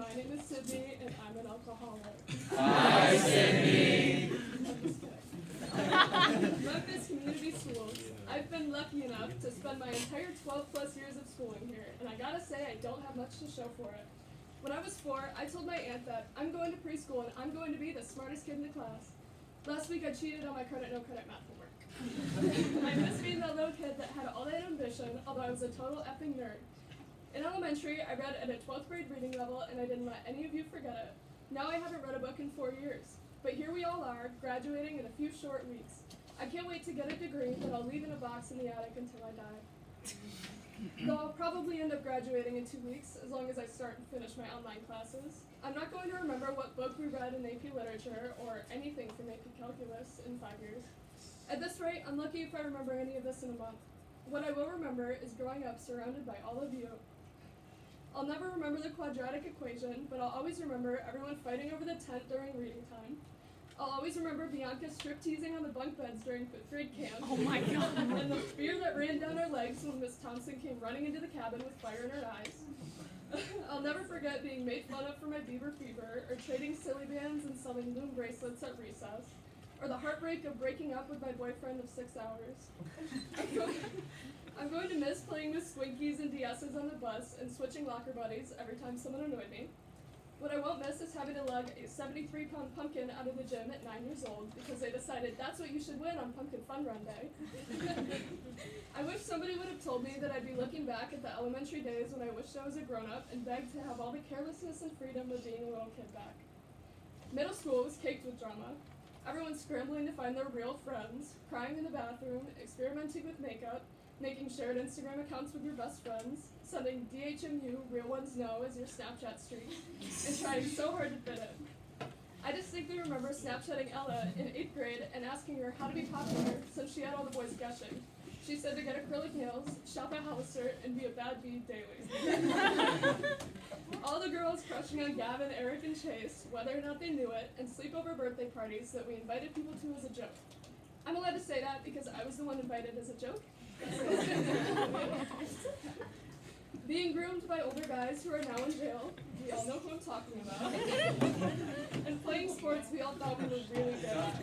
My name is Sydney, and I'm an alcoholic. Hi, Sydney. I'm just kidding. Memphis Community Schools. I've been lucky enough to spend my entire 12 plus years of schooling here, and I gotta say I don't have much to show for it. When I was 4, I told my aunt that I'm going to preschool and I'm going to be the smartest kid in the class. Last week I cheated on my credit, no credit math homework. I miss being that little kid that had all that ambition, although I was a total effing nerd. In elementary, I read at a 12th grade reading level, and I didn't let any of you forget it. Now I haven't read a book in 4 years. But here we all are, graduating in a few short weeks. I can't wait to get a degree that I'll leave in a box in the attic until I die. Though I'll probably end up graduating in 2 weeks, as long as I start and finish my online classes. I'm not going to remember what book we read in AP Literature, or anything from AP Calculus in 5 years. At this rate, I'm lucky if I remember any of this in a month. What I will remember is growing up surrounded by all of you. I'll never remember the quadratic equation, but I'll always remember everyone fighting over the tent during reading time. I'll always remember Bianca strip-teasing on the bunk beds during 5th grade camp. Oh my God. And the fear that ran down our legs when Miss Thompson came running into the cabin with fire in her eyes. I'll never forget being made fun of for my beaver fever, or trading silly bands and selling loom bracelets at recess, or the heartbreak of breaking up with my boyfriend of 6 hours. I'm going to miss playing with Swinkies and DS's on the bus and switching locker buddies every time someone annoyed me. What I won't miss is having to lug a 73-pound pumpkin out of the gym at 9 years old because they decided that's what you should win on Pumpkin Fun Run Day. I wish somebody would have told me that I'd be looking back at the elementary days when I wished I was a grown-up and begged to have all the carelessness and freedom of being a little kid back. Middle school was caked with drama. Everyone scrambling to find their real friends, crying in the bathroom, experimenting with makeup, making shared Instagram accounts with your best friends, sending DHMU, real ones know, as your Snapchat streak, and trying so hard to fit in. I distinctly remember Snapchatting Ella in 8th grade and asking her how to be popular since she had all the boys gushing. She said to get acrylic nails, shop at Hollister, and be a bad bee daily. All the girls crushing on Gavin, Eric, and Chase, whether or not they knew it, and sleepover birthday parties that we invited people to as a joke. I'm allowed to say that because I was the one invited as a joke. Being groomed by older guys who are now in jail, we all know who I'm talking about, and playing sports we all thought we were really good at.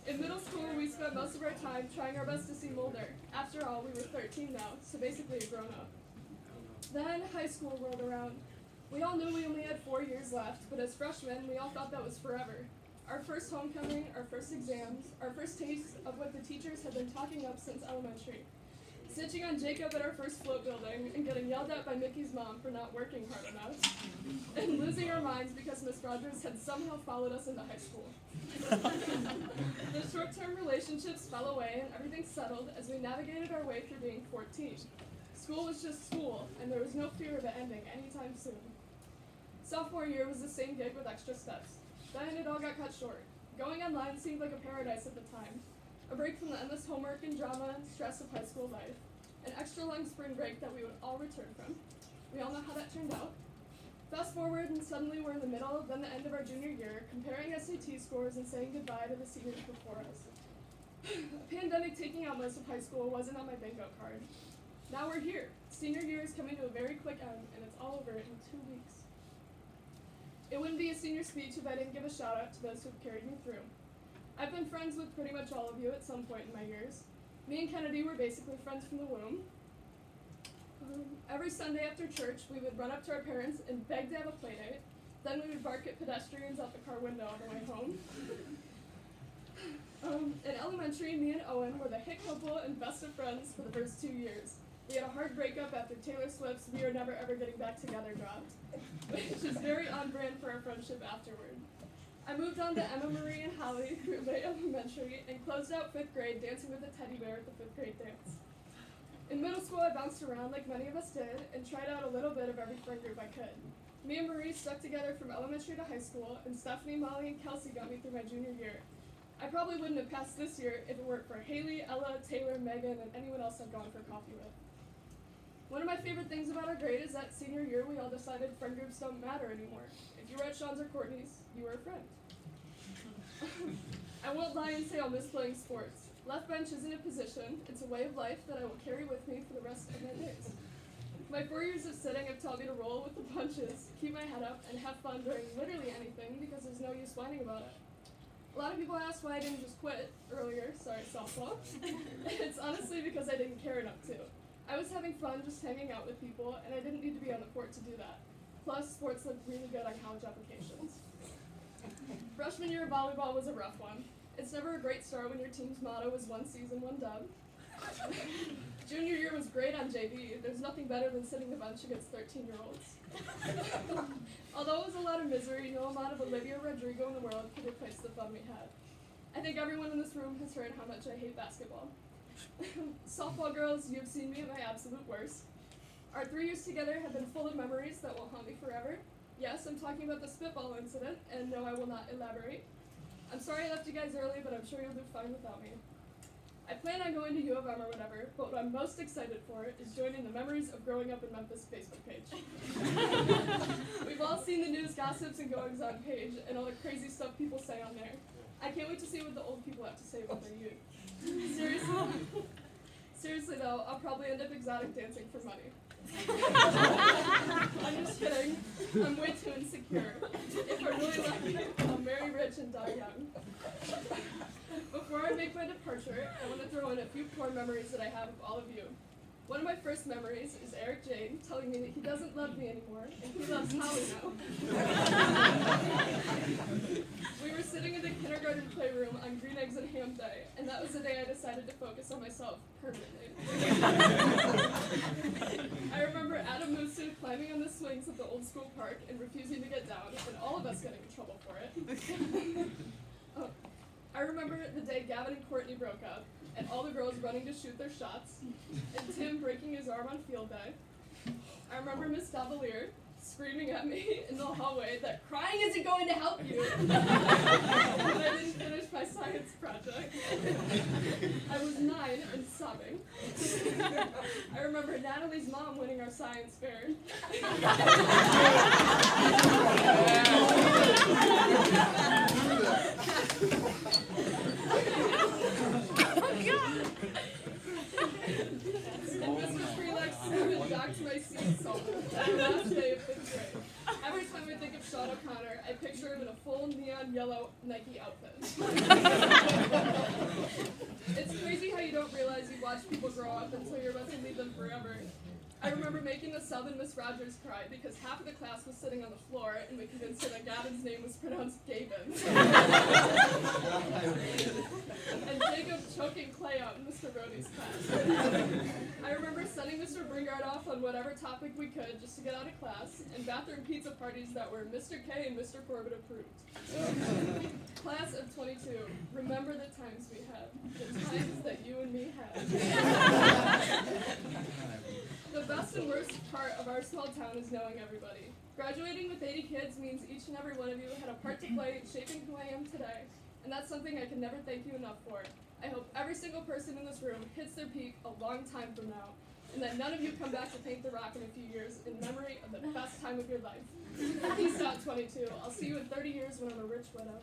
In middle school, we spent most of our time trying our best to seem older. After all, we were 13 now, so basically a grown-up. Then high school rolled around. We all knew we only had 4 years left, but as freshmen, we all thought that was forever. Our first homecoming, our first exams, our first taste of what the teachers had been talking up since elementary. Snitching on Jacob at our first float building and getting yelled at by Mickey's mom for not working hard enough. And losing our minds because Miss Rogers had somehow followed us into high school. The short-term relationships fell away and everything settled as we navigated our way through being 14. School was just school, and there was no fear of it ending anytime soon. Sophomore year was the same gig with extra steps. Then it all got cut short. Going online seemed like a paradise at the time. A break from the endless homework and drama and stress of high school life. An extra long spring break that we would all return from. We all know how that turned out. Fast forward and suddenly we're in the middle, then the end of our junior year, comparing SAT scores and saying goodbye to the seniors before us. A pandemic taking out most of high school wasn't on my bingo card. Now we're here. Senior year is coming to a very quick end, and it's all over in 2 weeks. It wouldn't be a senior speech if I didn't give a shout out to those who've carried me through. I've been friends with pretty much all of you at some point in my years. Me and Kennedy were basically friends from the womb. Every Sunday after church, we would run up to our parents and beg to have a play date. Then we would bark at pedestrians out the car window on the way home. In elementary, me and Owen were the hit couple and best of friends for the first 2 years. We had a hard breakup after Taylor Swift's We Are Never Ever Getting Back Together dropped, which is very on brand for our friendship afterward. I moved on to Emma Marie and Holly through late elementary and closed out 5th grade dancing with a teddy bear at the 5th grade dance. In middle school, I bounced around like many of us did and tried out a little bit of every friend group I could. Me and Marie stuck together from elementary to high school, and Stephanie, Molly, and Kelsey got me through my junior year. I probably wouldn't have passed this year if it weren't for Haley, Ella, Taylor, Megan, and anyone else I've gone for coffee with. One of my favorite things about our grade is that senior year we all decided friend groups don't matter anymore. If you were at Sean's or Courtney's, you were a friend. I won't lie and say I'll miss playing sports. Left bench isn't a position, it's a way of life that I will carry with me for the rest of my days. My 4 years of sitting have taught me to roll with the punches, keep my head up, and have fun during literally anything because there's no use whining about it. A lot of people ask why I didn't just quit earlier, sorry, softball. It's honestly because I didn't care enough to. I was having fun just hanging out with people, and I didn't need to be on the court to do that. Plus, sports looked really good on college applications. Freshman year of volleyball was a rough one. It's never a great start when your team's motto is one season, one dub. Junior year was great on JV. There's nothing better than sitting the bench against 13-year-olds. Although it was a lot of misery, no amount of Olivia Rodrigo in the world could replace the fun we had. I think everyone in this room has heard how much I hate basketball. Softball girls, you've seen me at my absolute worst. Our 3 years together have been full of memories that will haunt me forever. Yes, I'm talking about the spitball incident, and no, I will not elaborate. I'm sorry I left you guys early, but I'm sure you'll do fine without me. I plan on going to U of M or whatever, but what I'm most excited for is joining the Memories of Growing Up in Memphis Facebook page. We've all seen the news gossips and goings-on page, and all the crazy stuff people say on there. I can't wait to see what the old people have to say about their youth. Seriously though, I'll probably end up exotic dancing for money. I'm just kidding. I'm way too insecure. If I'm really lucky, I'll marry rich and die young. Before I make my departure, I want to throw in a few core memories that I have of all of you. One of my first memories is Eric Jane telling me that he doesn't love me anymore, and he loves Holly now. We were sitting in the kindergarten playroom on Green Eggs and Ham Day, and that was the day I decided to focus on myself permanently. I remember Adam Musu climbing on the swings at the old school park and refusing to get down, and all of us getting in trouble for it. I remember the day Gavin and Courtney broke up, and all the girls running to shoot their shots, and Tim breaking his arm on field day. I remember Miss Davalier screaming at me in the hallway that crying isn't going to help you when I didn't finish my science project. I was 9 and sobbing. I remember Natalie's mom winning our science fair. And Mr. Freelux even docked my seat salt on the last day of 5th grade. Every time I think of Sean O'Connor, I picture him in a full neon yellow Nike outfit. It's crazy how you don't realize you watch people grow up until you're about to leave them forever. I remember making the sub and Miss Rogers cry because half of the class was sitting on the floor and we convinced her that Gavin's name was pronounced Gavin. And Jacob choking Clay out in Mr. Brody's class. I remember sending Mr. Bringard off on whatever topic we could just to get out of class, and bathroom pizza parties that were Mr. K and Mr. Corbett approved. Class of 22, remember the times we had, the times that you and me had. The best and worst part of our small town is knowing everybody. Graduating with 80 kids means each and every one of you had a part to play in shaping who I am today, and that's something I can never thank you enough for. I hope every single person in this room hits their peak a long time from now, and that none of you come back to paint the rock in a few years in memory of the best time of your life. Peace out, 22. I'll see you in 30 years when I'm a rich widow.